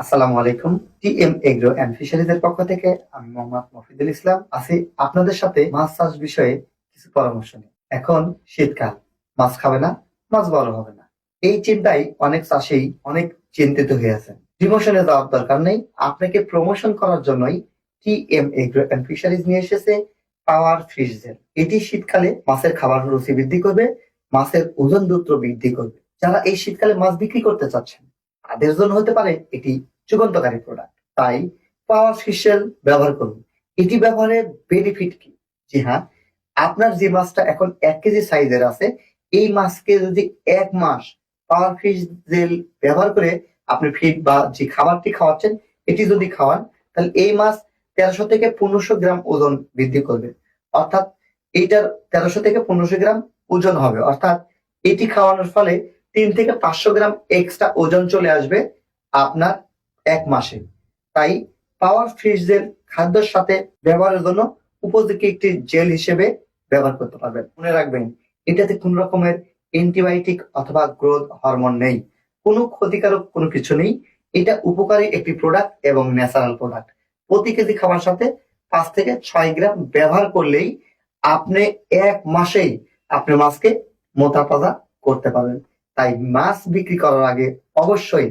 আসসালামু আলাইকুম। TM agro and fisheries এর পক্ষ থেকে আমি মোহাম্মদ মফিদুল ইসলাম আছি আপনাদের সাথে মাছ চাষ বিষয়ে কিছু পরামর্শ নিয়ে। এখন শীতকাল, মাছ খাবে না, মাছ বড় হবে না, এই চিন্তায় অনেক চাষী অনেক চিন্তিত হয়ে আছেন। ডিমোশনে যাওয়ার দরকার নেই, আপনাকে প্রমোশন করার জন্যই টিএম এগ্রো এন্ড ফিশারিজ নিয়ে এসেছে পাওয়ার ফিশ জেল। এটি শীতকালে মাছের খাবার রুচি বৃদ্ধি করবে, মাছের ওজন দ্রুত বৃদ্ধি করবে। যারা এই শীতকালে মাছ বিক্রি করতে চাচ্ছেন তাদের জন্য হতে পারে এটি যুগান্তকারী প্রোডাক্ট। তাই পাওয়ার ফিশেল ব্যবহার করুন। এটি ব্যবহারের বেনিফিট কি? জি হ্যাঁ, আপনার যে মাছটা এখন 1 কেজি সাইজের আছে, এই মাছকে যদি 1 মাস পাওয়ার ফিশ জেল ব্যবহার করে আপনি ফিড বা যে খাবারটি খাওয়াচ্ছেন এটি যদি খাওয়ান, তাহলে এই মাছ 1300 থেকে 1500 গ্রাম ওজন বৃদ্ধি করবে। অর্থাৎ এইটার 1300 থেকে 1500 গ্রাম ওজন হবে। অর্থাৎ এটি খাওয়ানোর ফলে 3 থেকে 500 গ্রাম এক্সট্রা ওজন চলে আসবে আপনার 1 মাসে। তাই পাওয়ার ফিশ জেল খাদ্যের সাথে ব্যবহারের জন্য উপযোগী একটি জেল হিসেবে ব্যবহার করতে পারবেন। মনে রাখবেন, এটাতে কোন রকমের অ্যান্টিবায়োটিক অথবা গ্রোথ হরমোন নেই, কোনো ক্ষতিকারক কোনো কিছু নেই। এটা উপকারী একটি প্রোডাক্ট এবং ন্যাচারাল প্রোডাক্ট। প্রতি কেজি খাবার সাথে 5 থেকে 6 গ্রাম ব্যবহার করলেই আপনি 1 মাসেই আপনি মাছকে মোটা তাজা করতে পারবেন। তাই মাছ বিক্রি করার আগে অবশ্যই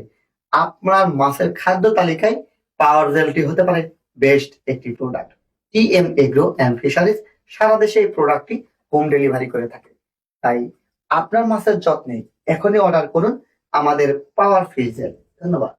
আপনার মাছের খাদ্য তালিকায় পাওয়ার জেলটি হতে পারে বেস্ট একটি product. TM agro and fisheries সারা দেশে এই প্রোডাক্টটি হোম ডেলিভারি করে থাকে। তাই আপনার মাছের যত্নে এখনই অর্ডার করুন আমাদের পাওয়ার ফিশ জেল। ধন্যবাদ।